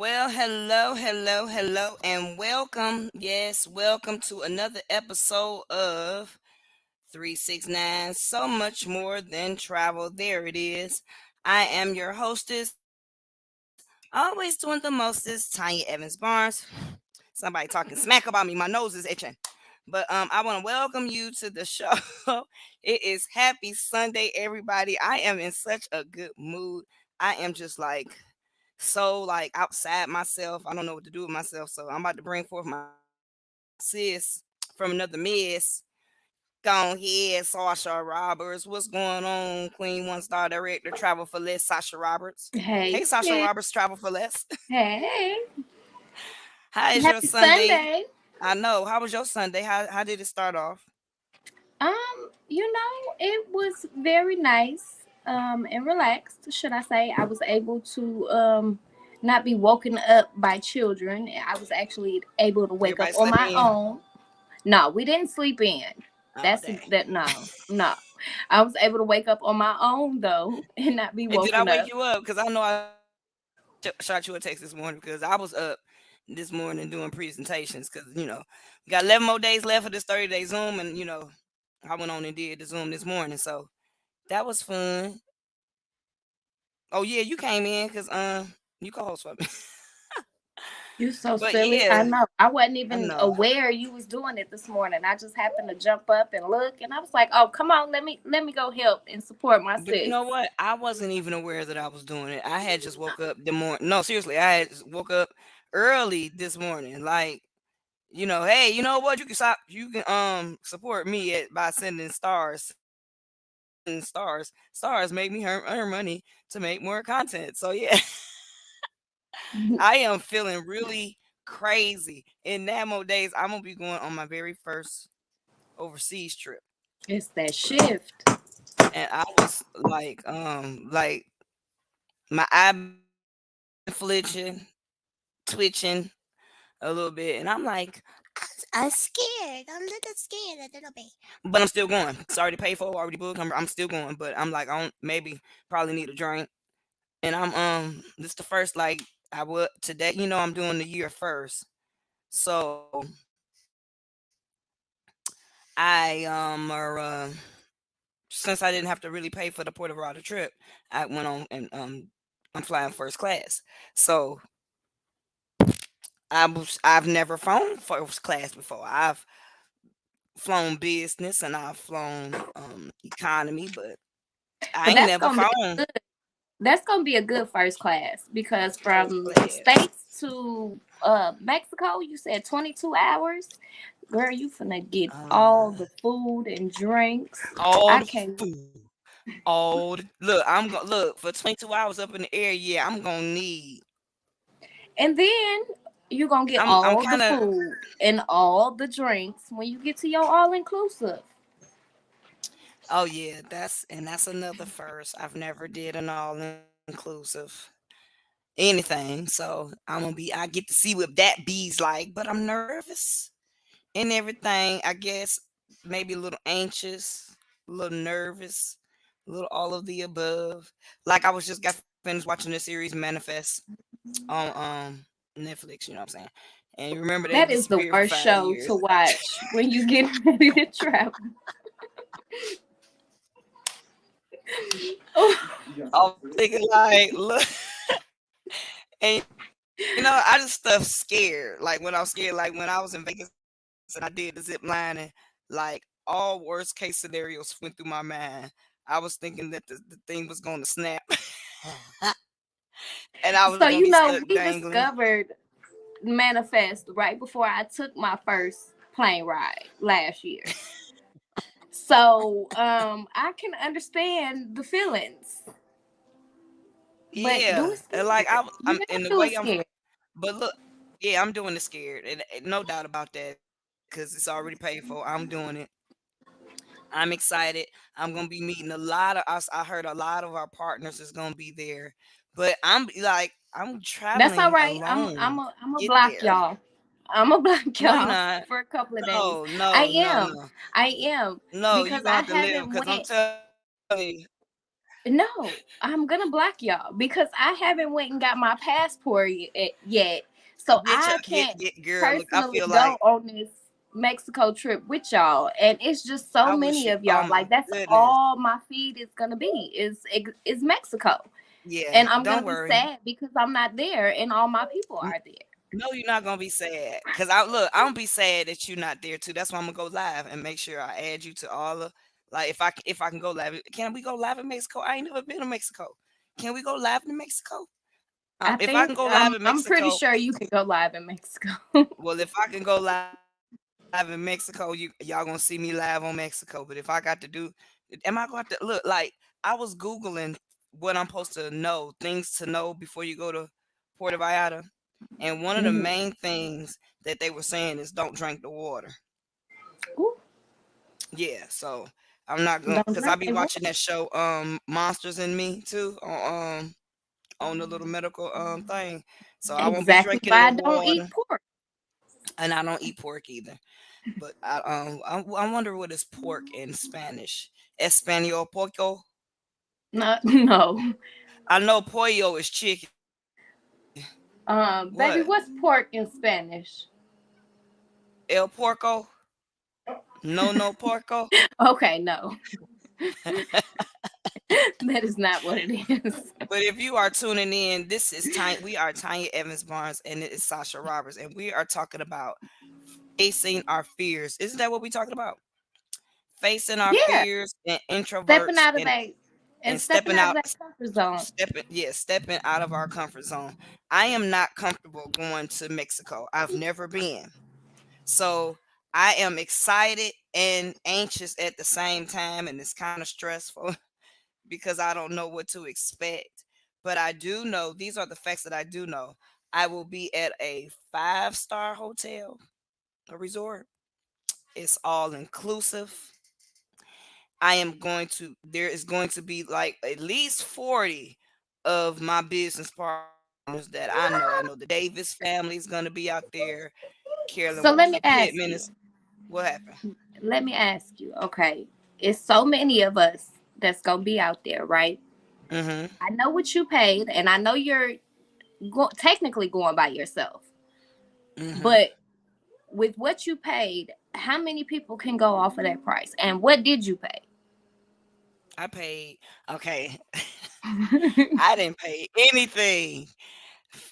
Well, hello, and welcome. Yes, welcome to another episode of 369 So Much More Than Travel. There it is. I am your hostess, always doing the mostest, Tanya Evans Barnes. Somebody talking smack about me. My nose is itching. But I want to welcome you to the show. It is happy Sunday, everybody. I am in such a good mood. I am just like so like outside myself. I don't know what to do with myself. So I'm about to bring forth my sis from another mess. Go ahead, Sasha Roberts. What's going on, Queen One Star Director, Travel for Less, Sasha Roberts. Hey, Hey, Sasha sis. Roberts, Travel for Less. Hey. How is your Happy Sunday? Sunday. I know. How was your Sunday? How did it start off? It was very nice, and relaxed, should I say. I was able to not be woken up by children. I was actually able to wake up Everybody on slept my in. own. No, we didn't sleep in. Oh That's dang. that no. I was able to wake up on my own though and not be And did I woken wake up. you up? Because I know I shot you a text this morning because I was up this morning doing presentations because we got 11 more days left of this 30-day Zoom, and I went on and did the Zoom this morning, so that was fun. Oh yeah, you came in because you co-host for me. You so But silly. yeah, I know. I wasn't I even know. aware you was doing it this morning. I just happened to jump up and look, and I was like, "Oh, come on, let me go help and support my But you sis." know what? I wasn't even aware that I was doing it. I had just woke up the morning. No, seriously, I had just woke up early this morning. Like, hey, you know what? You can support me by sending stars. Stars make me earn money to make more content. So yeah, I am feeling really crazy. In that more days, I'm gonna be going on my very first overseas trip. It's that shift. And I was like my eye been flinching, twitching a little bit, and I'm like, I'm scared. I'm a little scared, a little bit. But I'm still going. It's already paid for, already booked. I'm still going, but I'm like, I don't maybe probably need a drink. And this the first like I would today. I'm doing the year first, so I since I didn't have to really pay for the Puerto Rico trip, I went on and I'm flying first class. So I've never flown first class before. I've flown business and I've flown economy, but I But ain't never flown that's gonna be a good first class because first from the class. states to Mexico, you said 22 hours. Girl, you finna get all Uh, the food and drinks. all I the can't. food, look. I'm gonna look for 22 hours up in the air. Yeah, I'm gonna need. And then you're gonna get I'm all the kind of. food and all the drinks when you get to your all inclusive. Oh yeah, that's another first. I've never did an all inclusive anything, so I get to see what that be's like. But I'm nervous and everything. I guess maybe a little anxious, a little nervous, a little all of the above. Like I was just got finished watching the series Manifest on Netflix. You know what I'm saying? And you remember they That is the disappeared for worst 5 years. show to watch when you get ready to travel. I was thinking like, look, and I just stuff scared. Like when I was scared, like when I was in Vegas and I did the zip lining, like all worst case scenarios went through my mind. I was thinking that the thing was going to snap, and I was So gonna get stuck we dangling. discovered Manifest right before I took my first plane ride last year. So I can understand the feelings, but do Yeah, it and like scared. I'm You gotta in the do it way I'm. scared. But look, yeah, I'm doing it scared, and no doubt about that, because it's already paid for. I'm doing it. I'm excited. I'm gonna be meeting a lot of us. I heard a lot of our partners is gonna be there, but I'm That's all traveling right. alone. I'm a Get block there. y'all. I'm a block No, you're y'all not. for a couple of days. No, I no, no, am. no, I am no. You because gonna I have to live haven't because I'm went. telling you. No, I'm gonna block y'all because I haven't went and got my passport yet, so I can't Girl. Look, I personally feel go like on this Mexico trip with y'all. And it's just so I wish many you. of Oh y'all. my Like that's goodness. all my feed is gonna be is Mexico, Yeah, and I'm don't gonna be worry. sad because I'm not there, and all my people N- are there. No, you're not gonna be sad. Cause I look, I'm gonna be sad that you're not there too. That's why I'm gonna go live and make sure I add you to all the like if I can go live. Can we go live in Mexico? I ain't never been to Mexico. Can we go live in Mexico? I If I can think go live in I'm pretty Mexico, sure you can go live in Mexico. well, if I can go live in Mexico, y'all gonna see me live on Mexico. But if I got to do, am I going to have to look like I was googling what I'm supposed to know, things to know before you go to Puerto Vallarta, and one of the Mhm. main things that they were saying is don't drink the water. Ooh, Yeah, so I'm not going don't because I drink be that watching water. that show, Monsters in Me too, on the little medical thing. So I won't be Exactly drinking why the I don't eat water, pork. and I don't eat pork either. But I wonder what is pork in Spanish. Espanol porco. No, no. I know pollo is chicken. What? Baby, what's pork in Spanish? El porco? No porco. Okay, no, that is not what it is. But if you are tuning in, this is Tiny. We are Tanya Evans Barnes, and it is Sasha Roberts, and we are talking about facing our fears. Isn't that what we're talking about? Facing our Yeah, fears and stepping introverts out of that and and stepping stepping out of out, that comfort zone. stepping out of our comfort zone. I am not comfortable going to Mexico. I've never been. So I am excited and anxious at the same time, and it's kind of stressful because I don't know what to expect. But I do know these are the facts that I do know. I will be at a 5-star hotel, a resort. It's all inclusive. I am going to, there is going to be like at least 40 of my business partners that I know. I know the Davis family is going to be out there. Carolyn So let me Pittman ask is, you. what happened? Let me ask you. Okay, it's so many of us that's gonna be out there, right? Mm-hmm. I know what you paid, and I know you're technically going by yourself. Mm-hmm. But with what you paid, how many people can go off of that price? And what did you pay? I paid, okay. I didn't pay anything.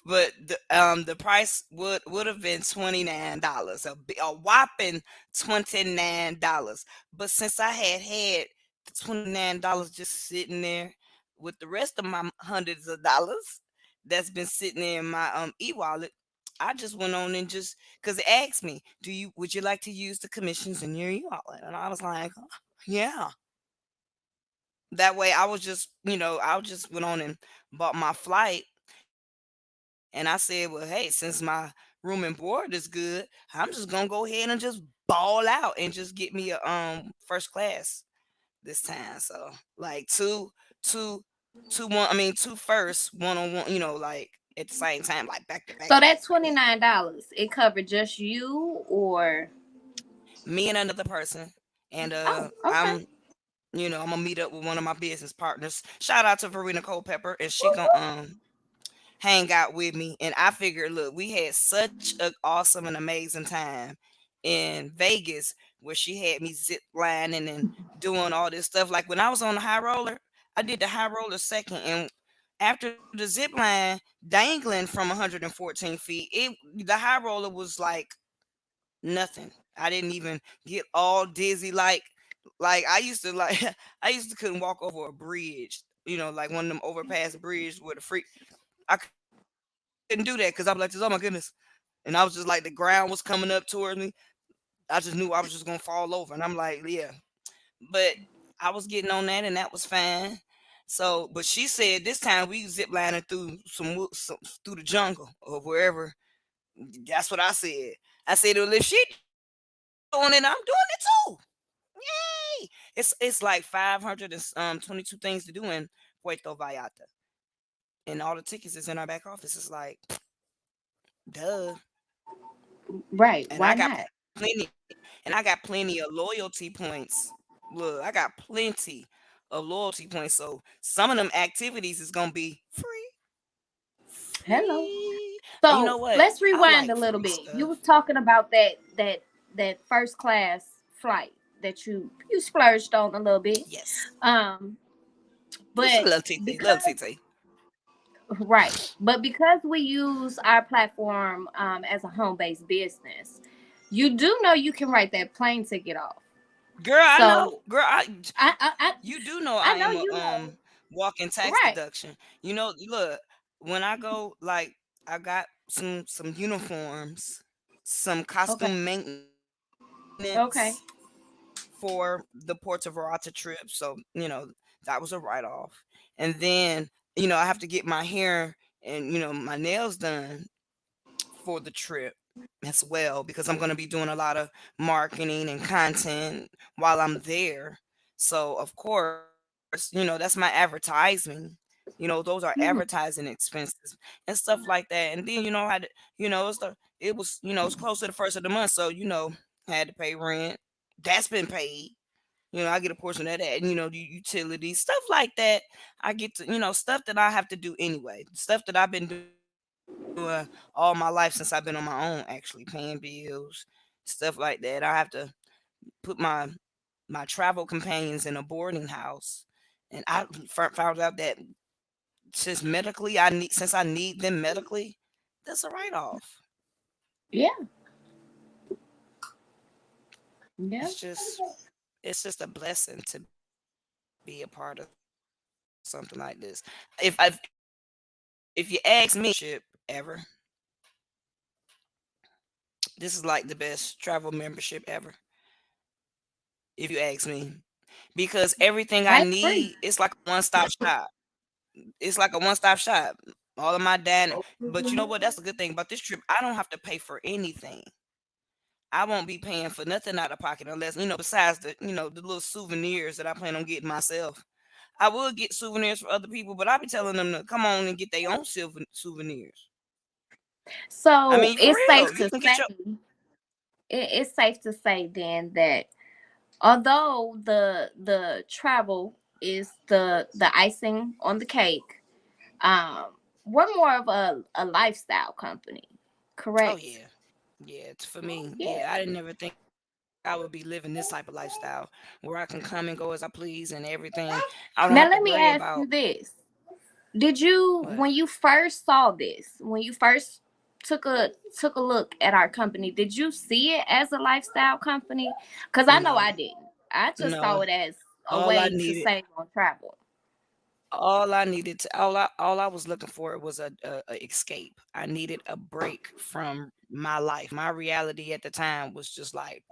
But the price would have been $29, a whopping $29. But since I had the $29 just sitting there with the rest of my hundreds of dollars that's been sitting there in my e-wallet, I just went on and just because it asked me, would you like to use the commissions in your e-wallet? And I was like, yeah. That way I was just, I just went on and bought my flight, and I said, well, hey, since my room and board is good, I'm just gonna go ahead and just ball out and just get me a first class this time. So like two two one, I mean two first one on one, like at the same time, like back to back So to back that to back. $29, it covered just you or Me and another person. And oh, okay. I'm gonna meet up with one of my business partners. Shout out to Verena Culpepper, and she gonna hang out with me. And I figured, look, we had such an awesome and amazing time in Vegas where she had me zip lining and doing all this stuff. Like when I was on the high roller, I did the high roller second, and after the zip line dangling from 114 feet, the high roller was like nothing. I didn't even get all dizzy like I used to like I used to couldn't walk over a bridge, like one of them overpass bridges where the freak I couldn't do that because I'm like, oh my goodness. And I was just like the ground was coming up towards me. I just knew I was just gonna fall over. And I'm like, yeah. But I was getting on that and that was fine. So, but she said this time we zip lining through through the jungle or wherever. That's what I said. I said, well, if she doing it, I'm doing it too. Yay! It's like 522 things to do in Puerto Vallarta, and all the tickets is in our back office. It's like, duh. Right. And Why not? And I got plenty of loyalty points. Look, I got plenty loyalty points. So some of them activities is gonna be free. Hello. Free. And you So know what? let's I rewind a like little free bit. You was stuff. talking about that first class flight that you splurged on a little bit. Yes. Um, Just a but little TT, little because TT. right, but because we use our platform as a home based business, you do know you can write that plane ticket off. Girl, I know. So Girl, I I I, you do know I I know am a you know. walking tax Right. deduction. You know, look, when I go, like, I got some uniforms, some Okay. costume maintenance Okay. for the Puerto Verata trip. So, that was a write-off. And then, I have to get my hair and, my nails done for the trip as well, because I'm going to be doing a lot of marketing and content while I'm there. So, of course, that's my advertising. Those are Mhm. advertising expenses and stuff like that. And then, I had to, it was close to the first of the month. So, I had to pay rent. That's been paid. I get a portion of that, and the utilities, stuff like that. I get to, stuff that I have to do anyway. Stuff that I've been doing all my life since I've been on my own, actually paying bills, stuff like that. I have to put my travel companions in a boarding house, and I found out that since I need them medically, that's a write off. Yeah. Yeah. It's just a blessing to be a part of something like this. If you ask me, this is like the best travel membership ever. This is like the best travel membership ever, if you ask me. Because everything I I agree. need, it's like a one-stop shop. It's like a one-stop shop. All of my dining. But you know what? That's the good thing about this trip. I don't have to pay for anything. I won't be paying for nothing out of pocket unless, besides the little souvenirs that I plan on getting myself. I will get souvenirs for other people, but I'll be telling them to come on and get their own souvenirs. I So mean, for it's real, safe you to can get say your. it's safe to say then that although the travel is the icing on the cake, um, we're more of a lifestyle company, Oh correct? yeah, yeah. It's for me. Yeah. Yeah, I didn't ever think I would be living this type of lifestyle where I can come and go as I please and everything. I don't have to worry Now let me about ask you this. Did what. you when you first saw this, when you first took a look at our company, did you see it as a lifestyle company? Because I know No, I didn't. I just saw no. it as a All I way to needed, save on travel. all I was looking for was a escape. I needed a break from my life. My reality at the time was just like,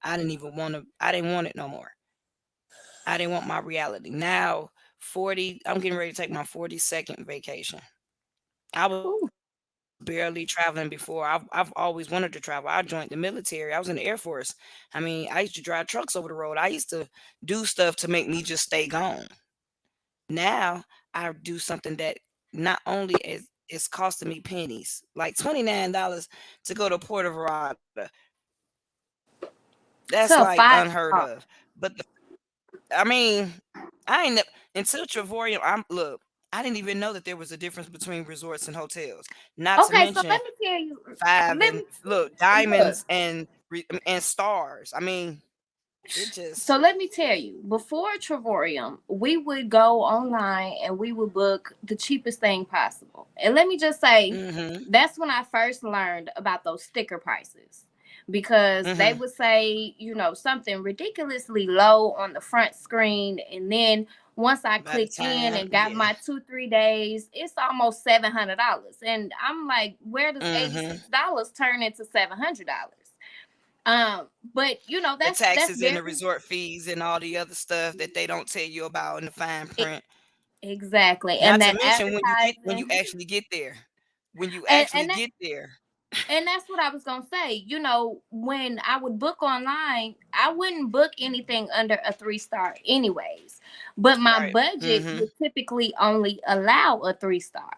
I didn't want it no more. I didn't want my reality. Now, 40, I'm getting ready to take my 42nd vacation. I was Ooh. barely traveling before. I've always wanted to travel. I joined the military. I was in the Air Force. I mean, I used to drive trucks over the road. I used to do stuff to make me just stay gone. Now I do something that not only is costing me pennies, like $29 to go to Puerto Verata. That's like So unheard five of. star. But I mean, I ain't until Trevorium. Look. I didn't even know that there was a difference between resorts and hotels. Not to Okay, so mention let me tell you. five Let and me look look. diamonds and stars. I mean, it So just. let me tell you, before Trevorium, we would go online and we would book the cheapest thing possible. And let me just say, Mhm. that's when I first learned about those sticker prices. Because they Mhm. would say, something ridiculously low on the front screen. And then once I By the clicked in time, and got yeah. my 2-3 days, it's almost $700. And I'm like, where does Mhm. $86 turn into $700? But The that's taxes and the very resort fees and all the other stuff that they don't tell you about in the fine e- print. exactly, and Not to that mention when you advertising, actually get there. When you and actually and that, get there. and that's what I was gonna say. When I would book online, I wouldn't book anything under a 3 star, anyways. But my Right. budget Mhm. would typically only allow a 3 star.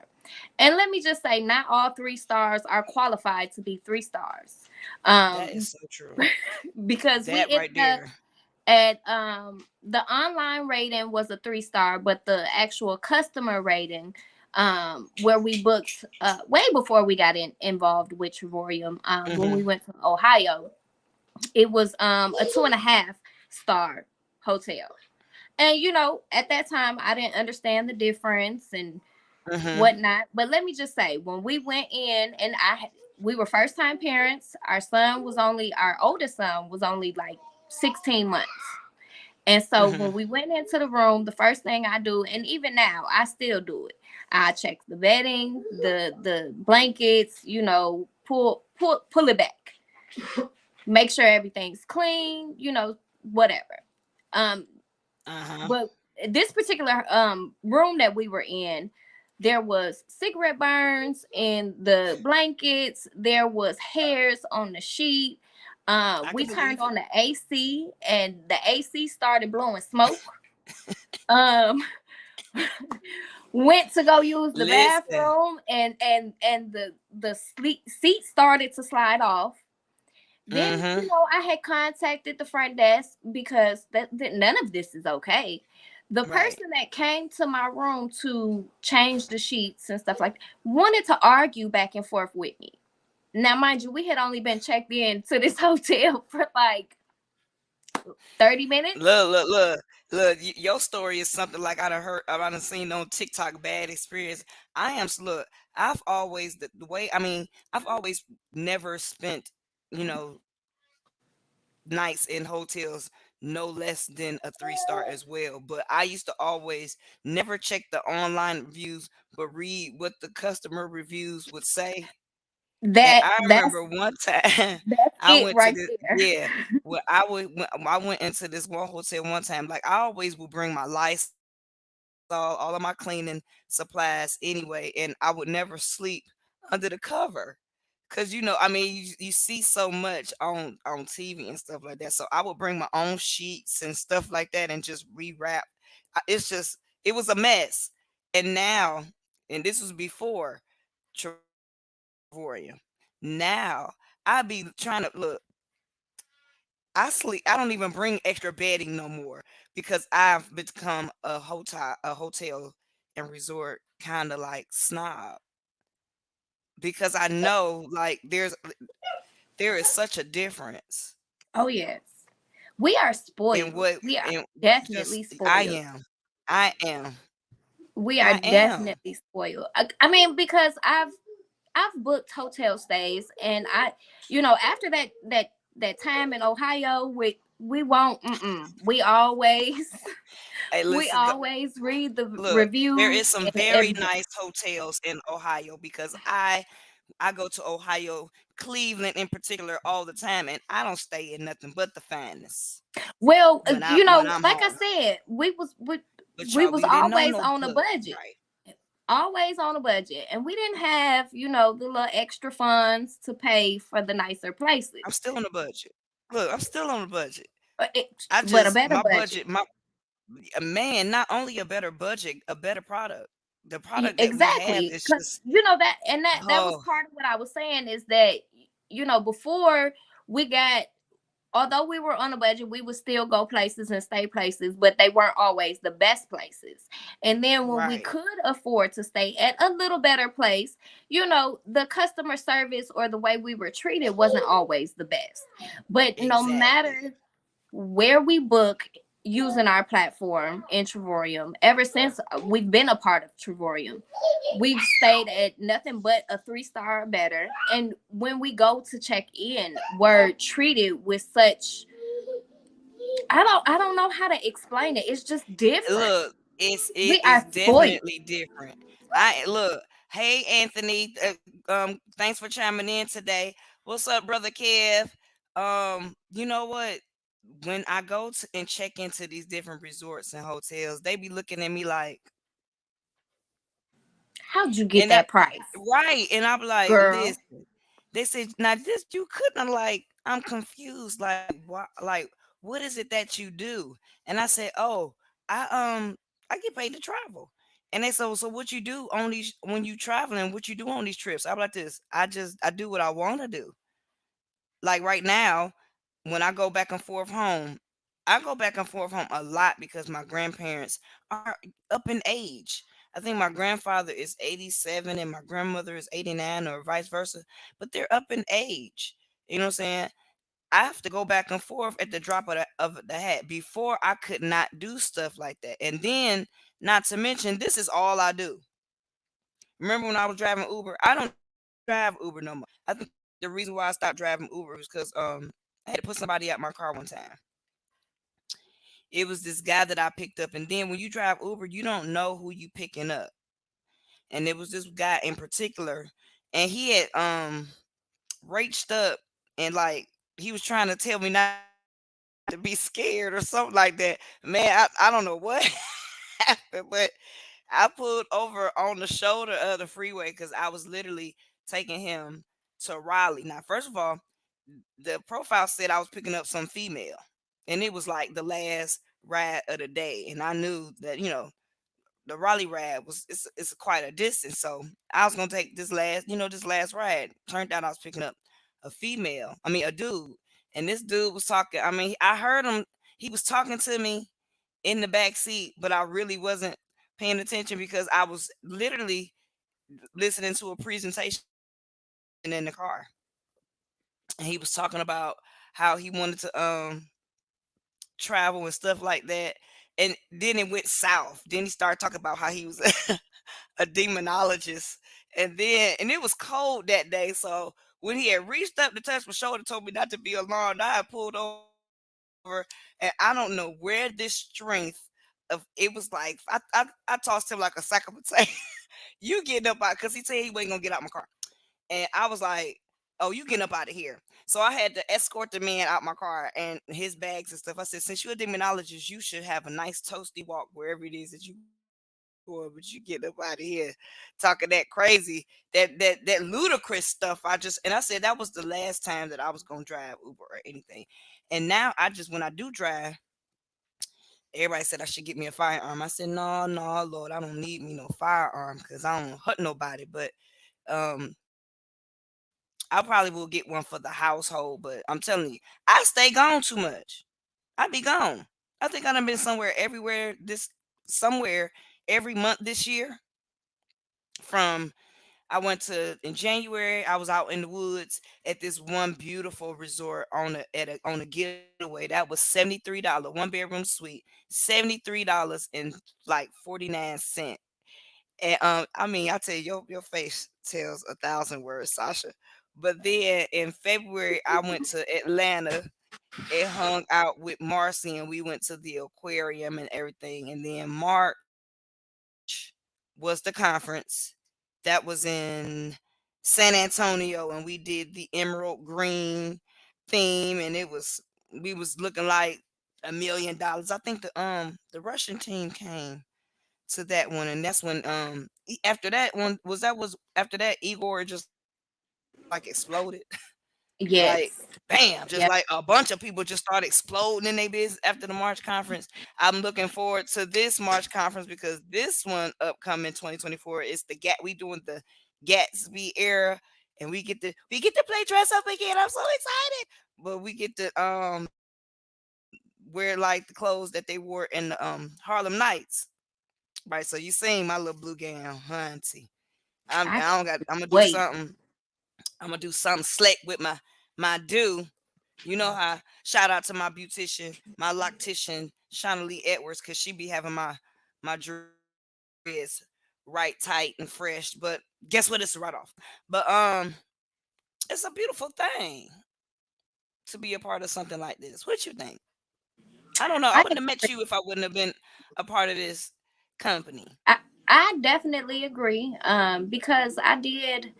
And let me just say, not all 3 stars are qualified to be 3 stars. That Um, is so true. because we That ended right up there. And the online rating was a 3 star, but the actual customer rating, where we booked way before we got involved with Trevorium, when we Mhm. went to Ohio, it was a 2.5 star hotel. And at that time I didn't understand the difference and Mhm. whatnot. But let me just say, when we went in, and we were first time parents. Our oldest son was only like 16 months. And so when Mhm. we went into the room, the first thing I do, and even now I still do it, I check the bedding, the blankets, pull it back, make sure everything's clean, whatever. Um, Uh-huh. but this particular room that we were in, there was cigarette burns in the blankets. There was hairs on the sheet. I We can turned believe it. on the AC, and the AC started blowing smoke. Um, went to go use the Listen. bathroom, and the seat started to slide off. Then, Mhm. I had contacted the front desk because that none of this is okay. The Right. person that came to my room to change the sheets and stuff like that wanted to argue back and forth with me. Now, mind you, we had only been checked in to this hotel for like 30 minutes. Look. Your story is something like I done seen on TikTok. Bad experience. Look. I've always the way. I mean, I've always never spent, you know, nights in hotels no less than a 3 star as well. But I used to always never check the online reviews, but read what the customer reviews would say. And That I that's remember one time that's I it went to right the there. yeah, when I went into this one hotel one time. Like I always would bring my Lysol, all of my cleaning supplies anyway, and I would never sleep under the cover. Cause I mean, you see so much on TV and stuff like that. So I would bring my own sheets and stuff like that and just rewrap. It was a mess. And now, and this was before Trevorium. Now I be trying to look. I sleep. I don't even bring extra bedding no more because I've become a hotel and resort kind of like snob because I know like there is such a difference Oh yes, we are in spoiled. what We are in just definitely I spoiled. am. I am. We are I am. definitely spoiled. I mean, because I've booked hotel stays, and after that time in Ohio, we won't. We always Hey, we listen. always read the Look, there reviews is some and very everything. nice hotels in Ohio because I go to Ohio, Cleveland in particular all the time, and I don't stay in nothing but the finest Well, when I'm like I home. said, But we y'all, was we didn't know always no on a look, budget, right? always on a budget, and we didn't have the little extra funds to pay for the nicer I'm places. still on the budget. Look, I'm still on the budget. I But a just better my budget. budget, my man, not only a better budget, a better product. The product that we have Exactly, is because just that was oh part of what I was saying, is that before we got, although we were on a budget, we would still go places and stay places, but they weren't always the best places. And then when we right. could afford to stay at a little better place, the customer service or the way we were treated wasn't always the best. But no Exactly. matter where we book using our platform in Trevorium, ever since we've been a part of Trevorium, we've stayed at nothing but a 3 star or better. And when we go to check in, we're treated with such, I don't know how to explain it. It's just different. Look, it We is are spoiled. definitely different. I look. Hey, Anthony. Thanks for chiming in today. What's up, brother Kev? You know what? When I go to and check into these different resorts and hotels, they be looking at me like, How'd you get and I that price, right, and I'm like, girl? listen. They said, now this you couldn't like. I'm confused. Like, what? Like, what is it that you do? And I said, oh, I get paid to travel. And they said, well, so what you do on these when you traveling? What you do on these trips? I'm like this. I do what I want to do. Like right now, when I go back and forth home, I go back and forth home a lot because my grandparents are up in age. I think my grandfather is 87 and my grandmother is 89 or vice versa, but they're up in age. You know what I'm saying? I have to go back and forth at the drop of the hat. Before I could not do stuff like that. And then, not to mention, this is all I do. Remember when I was driving Uber? I don't drive Uber no more. I think the reason why I stopped driving Uber was because I had to put somebody out my car one time. It was this guy that I picked up, and then when you drive Uber, you don't know who you picking up. And it was this guy in particular, and he had reached up and like he was trying to tell me not to be scared or something like that. Man, I don't know what happened, but I pulled over on the shoulder of the freeway because I was literally taking him to Raleigh. Now, first of all, the profile said I was picking up some female, and it was like the last ride of the day, and I knew that the Raleigh ride it's quite a distance, so I was gonna take this last ride. Turned out I was picking up a female, I mean a dude, and this dude was talking. I mean, I heard him. He was talking to me in the back seat, but I really wasn't paying attention because I was literally listening to a presentation in the car. And he was talking about how he wanted to travel and stuff like that. And then it went south. Then he started talking about how he was a demonologist. And it was cold that day. So when he had reached up to touch my shoulder, told me not to be alarmed, I had pulled over, and I don't know where this strength of it was like I tossed him like a sack of potatoes. You getting up out because he said he wasn't gonna get out my car. And I was like, "Oh, you getting up out of here." So I had to escort the man out my car and his bags and stuff. I said, "Since you're a demonologist, you should have a nice toasty walk wherever it is that you going, but you get up out of here talking that crazy, that ludicrous stuff." And I said that was the last time that I was gonna drive Uber or anything. And now I just when I do drive, everybody said I should get me a firearm. I said, "No, no, Lord, I don't need me no firearm because I don't hurt nobody." But I probably will get one for the household. But I'm telling you, I stay gone too much. I be gone. I think I done been somewhere every month this year. From I went to in January. I was out in the woods at this one beautiful resort on a getaway. That was $73, one bedroom suite, $73 and like 49 cents. And I mean, I tell you, your face tells a thousand words, Sasha. But then in February, I went to Atlanta and hung out with Marcy, and we went to the aquarium and everything. And then March was the conference that was in San Antonio, and we did the emerald green theme, and we was looking like $1 million. I think the Russian team came to that one, and that's when after that one was after that Igor just like exploded. Like Yes. bam, just like a Yep. bunch of people just started exploding in their business after the March conference. I'm looking forward to this March conference because this one upcoming 2024 is we doing the Gatsby era, and we get to play dress up again. I'm so excited. But we get to wear like the clothes that they wore in the Harlem Nights. Right, so you seen my little blue gown, hunty. I I don't got. can't I'm gonna do wait. something. I'm gonna do something slick with my do. You know how? Shout out to my beautician, my loctician, Shauna Lee Edwards, cause she be having my dreads right tight and fresh. But guess what? It's a write off. But it's a beautiful thing to be a part of something like this. What you think? I don't know. I I wouldn't have met you if I wouldn't have been a part of this company. I, I definitely agree. Because I did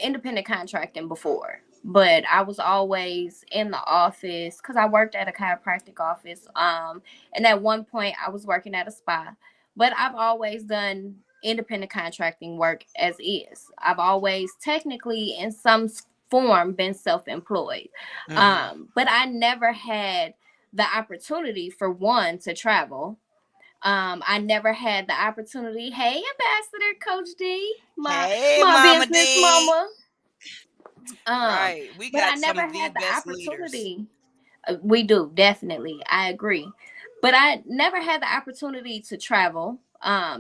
independent contracting before, but I was always in the office because I worked at a chiropractic office. And at one point I was working at a spa, but I've always done independent contracting work as is. I've always technically in some form been self-employed. Hmm. But I never had the opportunity for one to travel. I never had the opportunity. Hey, Ambassador Coach D, Hey, my Mama business D. mama. Right. We But I got some never of the had the best leaders. opportunity We do, definitely. I agree. But I never had the opportunity to travel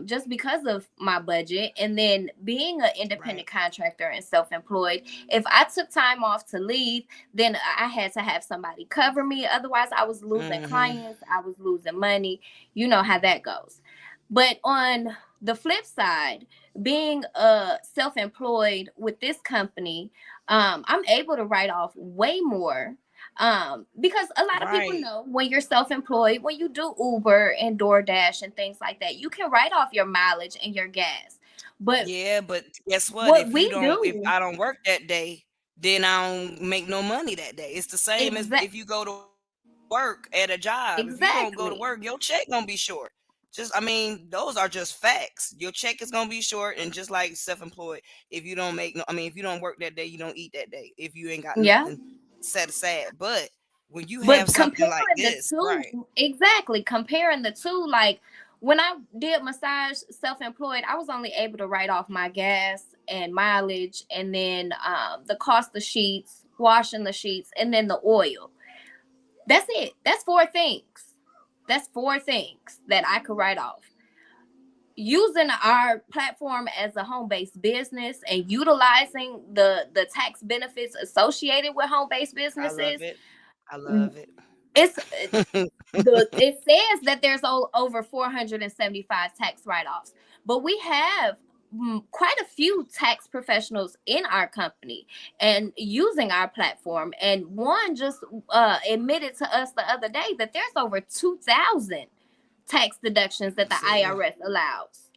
just because of my budget. And then being an independent Right. contractor and self employed, if I took time off to leave, then I had to have somebody cover me. Otherwise, I was losing Mm-hmm. clients, I was losing money. You know how that goes. But on the flip side, being self employed with this company, I'm able to write off way more because a lot of people Right. know when you're self-employed, when you do Uber and DoorDash and things like that, you can write off your mileage and your gas. But Yeah, but guess what? what we If do, I don't work that day, then I don't make no money that day. It's the same as exact if you go to work at a job. If you don't go to work, your check gonna exactly. be short. I mean, those are just facts. Your check is gonna be short, and just like self-employed, if you don't make no, I mean, if you don't work that day, you don't eat that day. If you ain't got Yeah. nothing set aside, but when you have But something like comparing the this, two, right? exactly, comparing the two, like when I did massage self-employed, I was only able to write off my gas and mileage and then the cost of sheets, washing the sheets, and then the oil. That's it. That's four things. That's four things that I could write off. Using our platform as a home-based business and utilizing the tax benefits associated with home-based I love businesses, it. I love it. it's it says that there's over 475 tax write-offs, but we have quite a few tax professionals in our company and using our platform, and one just admitted to us the other day that there's over 2,000 tax deductions that the See, IRS allows.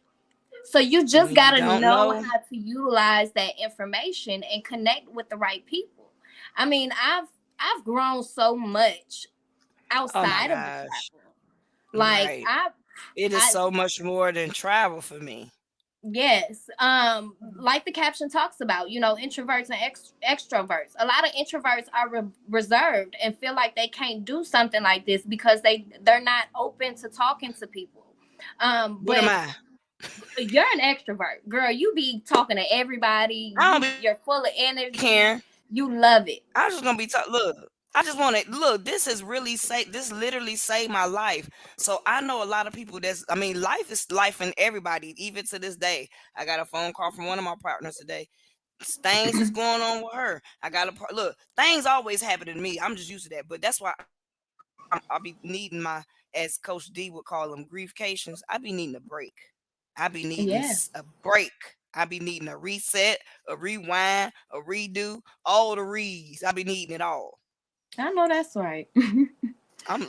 So you just when got you to don't know know, how to utilize that information and connect with the right people. I mean, I've grown so much oh my outside of the gosh, travel. Like right. It is I so much more than travel for me. yes, like the caption talks about, introverts and extroverts. A lot of introverts are reserved and feel like they can't do something like this because they're not open to talking to people. What am But I? you're an extrovert, girl. You be talking to everybody. I don't be You're caring. full of energy. You love it. I'm just gonna be look. I just want to look. This has really saved. This literally saved my life. So I know a lot of people. That's. I mean, life is life in everybody. Even to this day, I got a phone call from one of my partners today. Things is going on with her. I got a look. Things always happen to me. I'm just used to that. But that's why I'll be needing as Coach D would call them, griefcations. I be needing a break. I be needing Yeah, a break. I be needing a reset, a rewind, a redo, all the reads. I be needing it all. I know that's right. I'm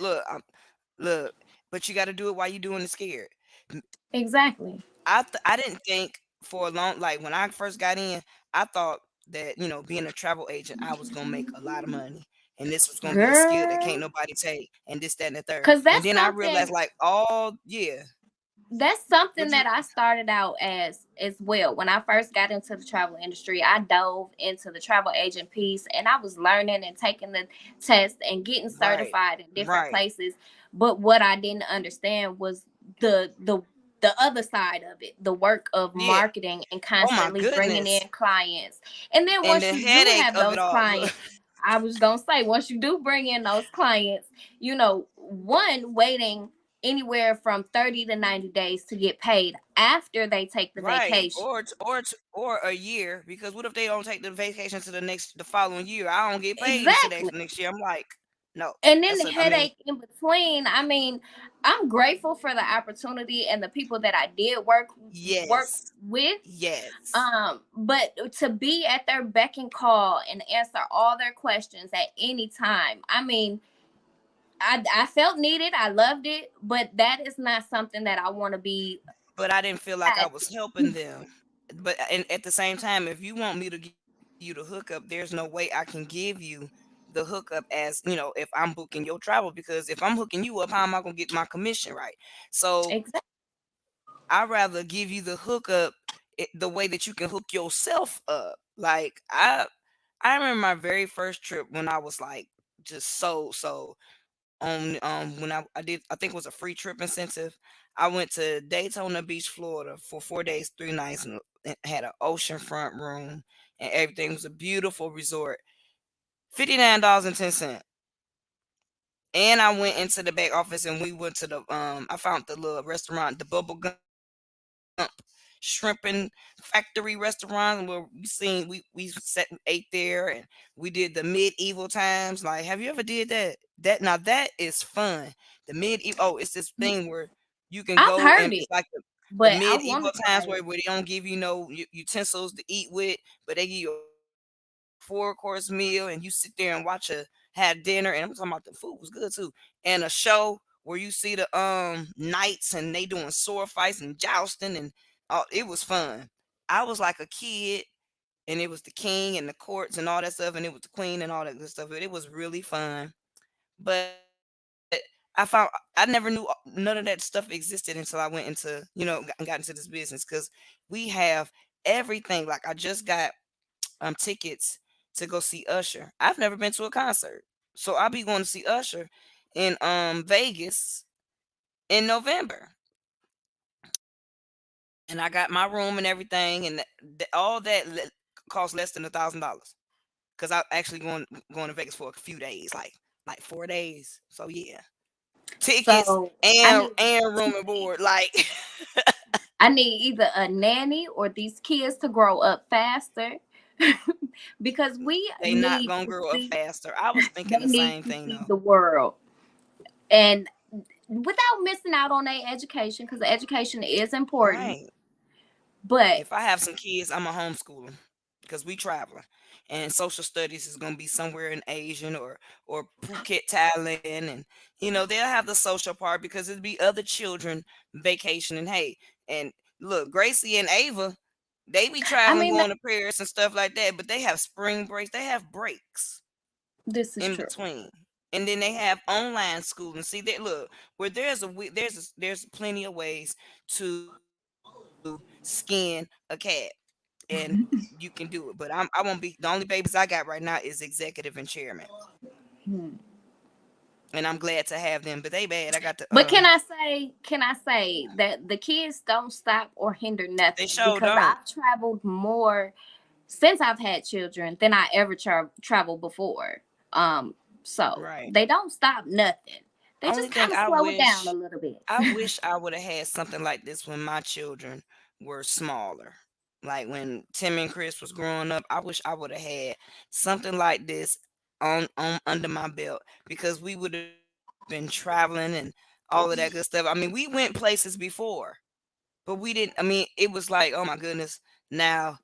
look, but you got to do it while you doing it scared. M- Exactly, I didn't think for a long like when I first got in, I thought that being a travel agent, I was gonna make a lot of money, and this was gonna be a skill that can't girl. nobody take, and this, that, and the third. Cause And that's then I realized something like, oh yeah, that's something would you that I started out as well. When I first got into the travel industry, I dove into the travel agent piece and I was learning and taking the test and getting right, certified in different right, places. But what I didn't understand was the the the other side of it, the work of yeah. marketing and Oh my constantly bringing goodness, in clients. And then and once the you do headache have of it those all. Look, clients, I was gonna say, once you do bring in those clients, one waiting anywhere from 30 to 90 days to get paid after they take the right, vacation. or a year, because what if they don't take the vacation to the following year? I don't get paid until Exactly. next year. I'm like, no, And then that's the a. I mean, headache in between. I mean, I'm grateful for the opportunity and the people that I did work yes, with. yes. But to be at their beck and call and answer all their questions at any time. I mean, I felt needed. I loved it, but that is not something that I want to be But I didn't feel like I at. was helping them. But and at the same time, if you want me to give you the hookup, there's no way I can give you the hookup as if I'm booking your travel, because if I'm hooking you up, how am I gonna get my commission right? So Exactly. I rather give you the hookup the way that you can hook yourself up. Like I remember my very first trip when I was like just so on when I did, I think it was a free trip incentive. I went to Daytona Beach, Florida for 4 days, 3 nights, and it had an oceanfront room, and everything was a beautiful resort. $59.10. And I went into the back office and we went to the I found the little restaurant, the Bubble Gump Shrimping Factory restaurant where we sat and ate there, and we did the medieval times. Like, have you ever did that? That now that is fun. The medieval, oh, it's this thing where you can I've go and heard it's it, like the but I want medieval to times try it. where they don't give you no utensils to eat with, but they give you a 4 course meal and you sit there and have dinner. And I'm talking about the food was good too, and a show where you see the knights and they doing sword fights and jousting, and it was fun. I was like a kid, and it was the king and the courts and all that stuff, and it was the queen and all that good stuff. But it was really fun. But I never knew none of that stuff existed until I went into, got into this business, because we have everything. Like I just got tickets to go see Usher. I've never been to a concert. So I'll be going to see Usher in Vegas in November. And I got my room and everything, and all that cost less than $1,000, because I actually going to Vegas for a few days, like 4 days. So yeah, tickets So I and need room and board. Like I need either a nanny or these kids to grow up faster because we they not need gonna to grow up see faster. I was thinking they the need same to thing see though. the world and without missing out on their education because education is important. Right. But If I have some kids, I'm a homeschooler because we traveling, and social studies is gonna be somewhere in Asian or Phuket, Thailand, and they'll have the social part because it'll be other children vacationing. Hey, and look, Gracie and Ava, they be I traveling, mean going to Paris and stuff like that, but they have spring breaks. They have breaks this is in true. between. And then they have online school, and see that look where there's plenty of ways to skin a cat, and you can do it. But I won't be the only babies I got right now is executive and chairman, Hmm. and I'm glad to have them. But they bad. I got the But can I say that the kids don't stop or hinder they nothing show because don't. I've traveled more since I've had children than I ever traveled before. So Right. they don't stop nothing. They Only just thing kind of slow it down a little bit. I wish I would have had something like this when my children were smaller. Like when Tim and Chris was growing up, I wish I would have had something like this on under my belt, because we would have been traveling and all of that good stuff. I mean, we went places before, but we didn't. I mean, it was like, oh my goodness, now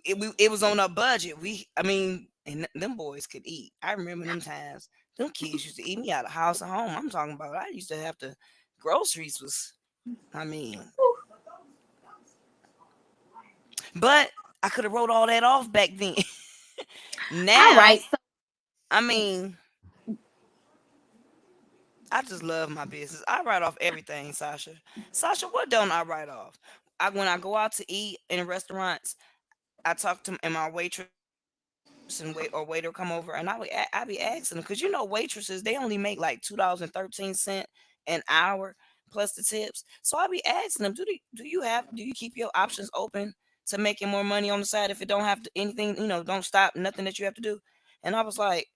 it was on a budget. I mean, and them boys could eat. I remember them times. Them kids used to eat me out of house and home. I'm talking about. I used to have to. Groceries was. I mean, but I could have wrote all that off back then. All Now, right, so I mean, I just love my business. I write off everything, Sasha. Sasha, what don't I write off? When I go out to eat in restaurants, I talk to and my waitress and waiter come over, and I be asking them, because waitresses, they only make like $2.13 an hour plus the tips. So I be asking them, do you keep your options open to making more money on the side if it don't have to anything, don't stop nothing that you have to do? And I was like,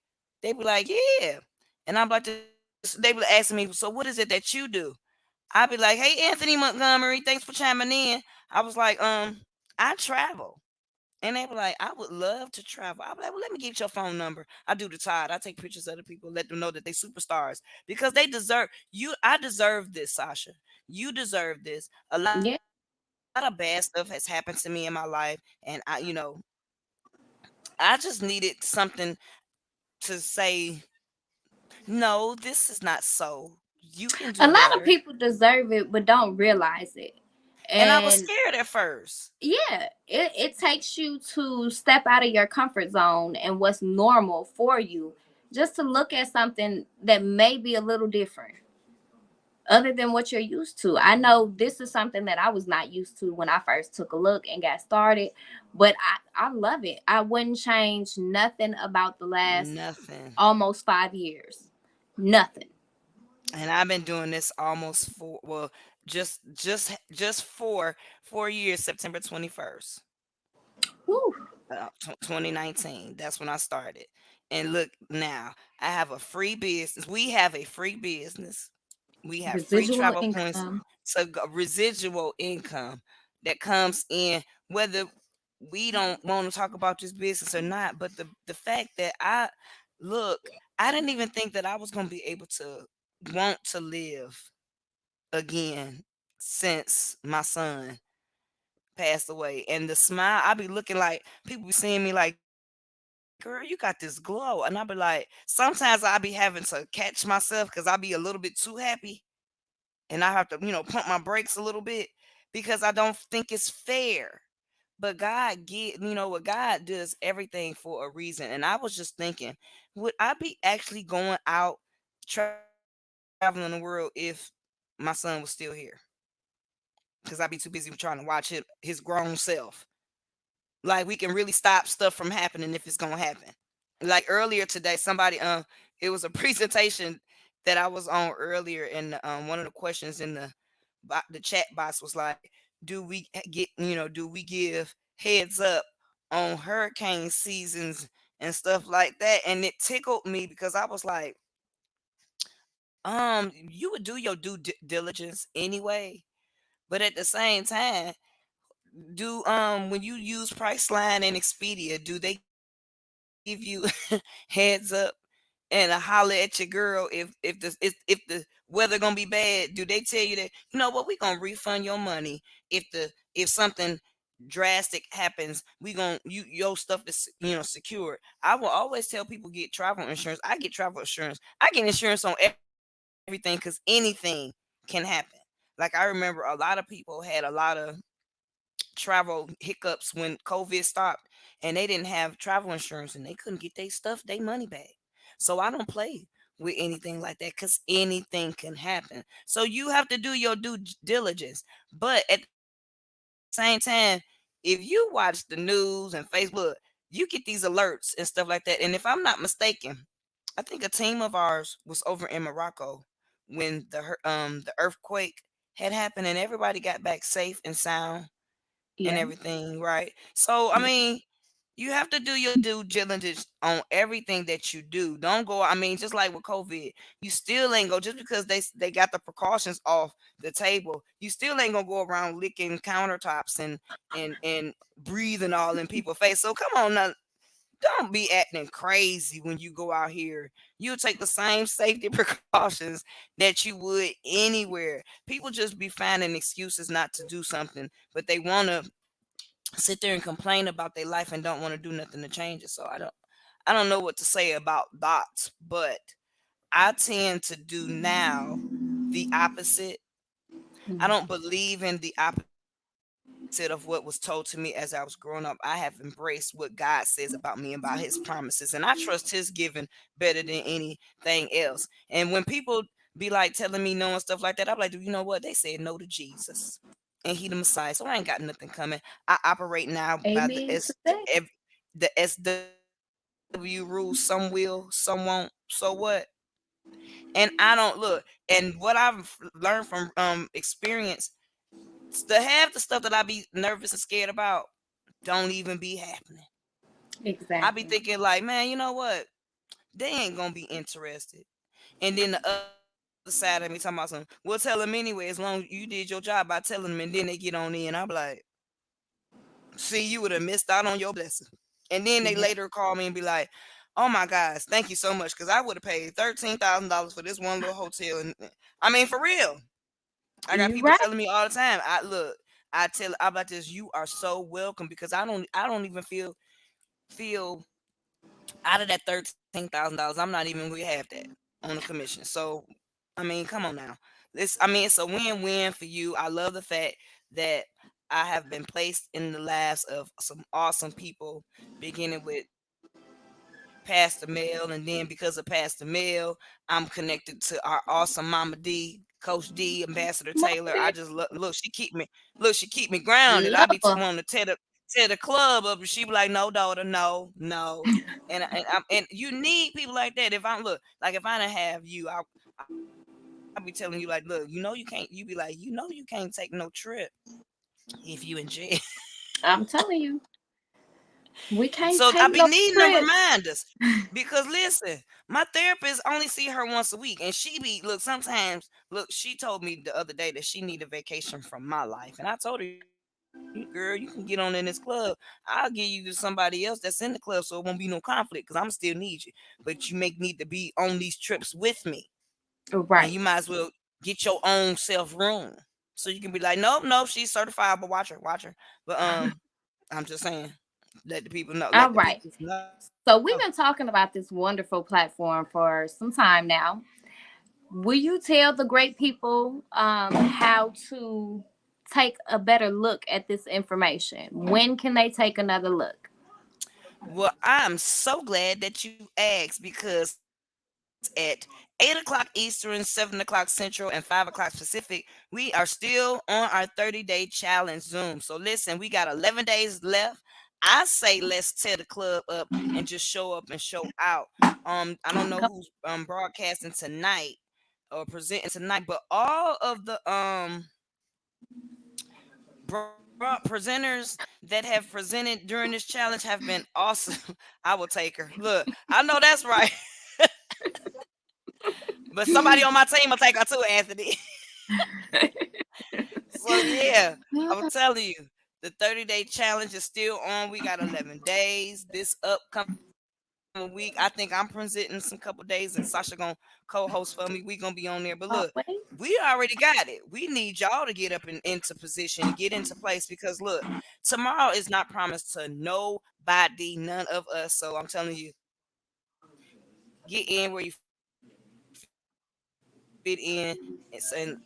they be like, yeah. And I'm like, they be asking me, so what is it that you do? I be like, hey, Anthony Montgomery, thanks for chiming in. I was like, I travel. And they were like, I would love to travel. I was like, well, let me get your phone number. I do the Tide. I take pictures of the people, let them know that they superstars, because they deserve you. I deserve this, Sasha. You deserve this. A lot of yeah. bad stuff has happened to me in my life, and I just needed something to say, no, this is not so. You can A do lot of better. people deserve it but don't realize it. And I was And scared at first. yeah, it takes you to step out of your comfort zone and what's normal for you just to look at something that may be a little different other than what you're used to. I know this is something that I was not used to when I first took a look and got started, but I love it. I wouldn't change nothing about the last Nothing. almost 5 years. Nothing. And I've been doing this almost for, well, just for 4 years. September 21st, Whew. 2019. That's when I started. And look now, I have a free business. We have a free business. We have free Residual travel points, income. so residual income that comes in whether we don't want to talk about this business or not. But the fact that look, I didn't even think that I was gonna be able to want to live again since my son passed away. And the smile, I be looking like people be seeing me like, girl, you got this glow. And I be like, sometimes I be having to catch myself because I be a little bit too happy. And I have to, pump my brakes a little bit because I don't think it's fair. But God what God does everything for a reason. And I was just thinking, would I be actually going out traveling the world if my son was still here? Because I'd be too busy trying to watch his grown self. Like we can really stop stuff from happening if it's gonna happen. Like earlier today, somebody it was a presentation that I was on earlier, and one of the questions in the chat box was like, do we give heads up on hurricane seasons and stuff like that? And it tickled me because I was like, you would do your diligence anyway, but at the same time, do when you use Priceline and Expedia, do they give you heads up and a holler at your girl if the weather gonna be bad? Do they tell you that, what, we gonna refund your money if something drastic happens, we gonna your stuff is secured? I will always tell people get travel insurance. I get travel insurance. I get insurance on everything because anything can happen. Like I remember a lot of people had a lot of travel hiccups when COVID stopped and they didn't have travel insurance and they couldn't get their money back. So I don't play with anything like that because anything can happen. So you have to do your diligence. But at the same time, if you watch the news and Facebook, you get these alerts and stuff like that. And if I'm not mistaken, I think a team of ours was over in Morocco when the earthquake had happened and everybody got back safe and sound and Yeah. everything, right? So, I Yeah. mean, you have to do your due diligence on everything that you do. Don't go. I mean, just like with COVID, you still ain't go just because they got the precautions off the table. You still ain't gonna go around licking countertops and breathing all in people's face. So come on now, don't be acting crazy when you go out here. You'll take the same safety precautions that you would anywhere. People just be finding excuses not to do something, but they want to sit there and complain about their life and don't want to do nothing to change it. So I don't know what to say about dots, but I tend to do now the opposite. I Mhm. don't believe in the opposite of what was told to me as I was growing up. I have embraced what God says about me and about his promises. And I trust his giving better than anything else. And when people be like telling me no and stuff like that, I'm like, you know what? They said no to Jesus. And he the Messiah. So I ain't got nothing coming. I operate now by Amen to that. the SW rule. Some will, some won't. So what? And I don't look. And what I've learned from experience, the half the stuff that I be nervous and scared about don't even be happening. I be Exactly. thinking like, man, you know what? They ain't gonna be interested. And then the other side of me talking about something, we'll tell them anyway as long as you did your job by telling them, and then they get on in. I'm like, see, you would have missed out on your blessing. And then they Yeah. later call me and be like, oh my gosh, thank you so much. Because I would have paid $13,000 for this one little hotel. And I mean, for real. I got You're people right. telling me all the time. I'm like this. You are so welcome because I don't even feel out of that $13,000. I'm not even gonna have that on the commission. So I mean, come on now. It's a win-win for you. I love the fact that I have been placed in the lives of some awesome people, beginning with Pastor Mel, and then because of Pastor Mel, I'm connected to our awesome Mama D, Coach D, Ambassador Mom Taylor. I did. just look. She keep me grounded. I be Love her. wanting to tear the club up, and she be like, "No, daughter, no, no." And you need people like that. If I'm look like if I didn't have you, I be telling you like, look, you can't. You be like, you can't take no trip if you in jail. I'm telling you. We can't So I take be no needing them trips. reminders. Because listen, my therapist only see her once a week, and she be look sometimes. Look, she told me the other day that she need a vacation from my life, and I told her, girl, you can get on in this club. I'll give you to somebody else that's in the club, so it won't be no conflict. Because I'm still need you, but you may need to be on these trips with me, and you might Right. as well get your own self room, so you can be like, nope, nope, she's certified, but watch her. But I'm just saying, let the people know, All let the right. people know. So we've been talking about this wonderful platform for some time now. Will you tell the great people how to take a better look at this information? When can they take another look? Well, I'm so glad that you asked, because at 8 o'clock Eastern, 7 o'clock Central, and 5 o'clock Pacific, we are still on our 30-day challenge Zoom. So listen, we got 11 days left. I say let's tear the club up and just show up and show out. I don't know Come who's broadcasting tonight or presenting tonight, but all of the presenters that have presented during this challenge have been awesome. I will take her. Look, I know that's right. But somebody on my team will take her too, Anthony. So yeah, I'm telling you, the 30-day challenge is still on. We got 11 days. This upcoming week, I think I'm presenting some couple days, and Sasha gonna co-host for me. We gonna be on there. But look, always. we already got it. We need y'all to get up and into position and get into place, because look, tomorrow is not promised to nobody, none of us. So I'm telling you, get in where you fit in, and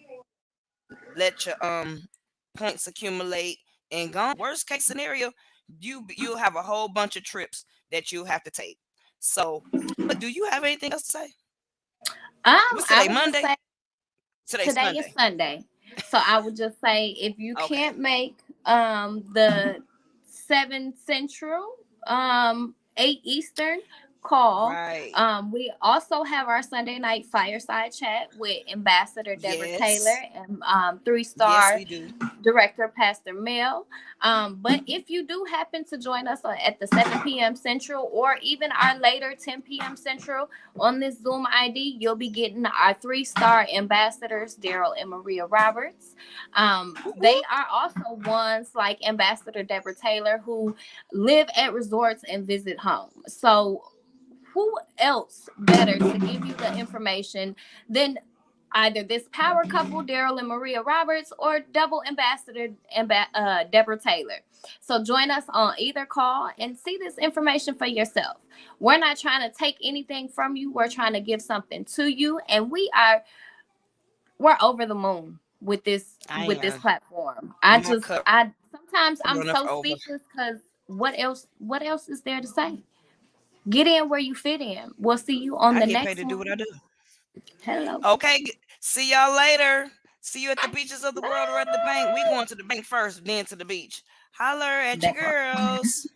let your points accumulate and gone. Worst case scenario, you'll have a whole bunch of trips that you'll have to take. So, but do you have anything else to say? What's today? I Monday? would just say Today's today Sunday. is Sunday. So I would just say if you Okay. can't make the 7 Central, 8 Eastern call. Right. We also have our Sunday night fireside chat with Ambassador Deborah Taylor Yes. and Yes, 3-star we do. Director Pastor Mel. But if you do happen to join us at the 7 p.m. Central or even our later 10 p.m. Central on this Zoom ID, you'll be getting our 3-star ambassadors, Daryl and Maria Roberts. Whoop, They whoop. are also ones like Ambassador Deborah Taylor who live at resorts and visit home. So who else better to give you the information than either this power couple, Daryl and Maria Roberts, or double ambassador Deborah Taylor? So join us on either call and see this information for yourself. We're not trying to take anything from you. We're trying to give something to you, and we're over the moon I with this am. platform. My cup I sometimes I'm runneth so over. speechless because what else is there to say? Get in where you fit in. We'll see you on I the get paid next to do what one. I do. Hello. Okay. See y'all later. See you at the beaches of the world or at the bank. We going to the bank first, then to the beach. Holler at your That part. girls.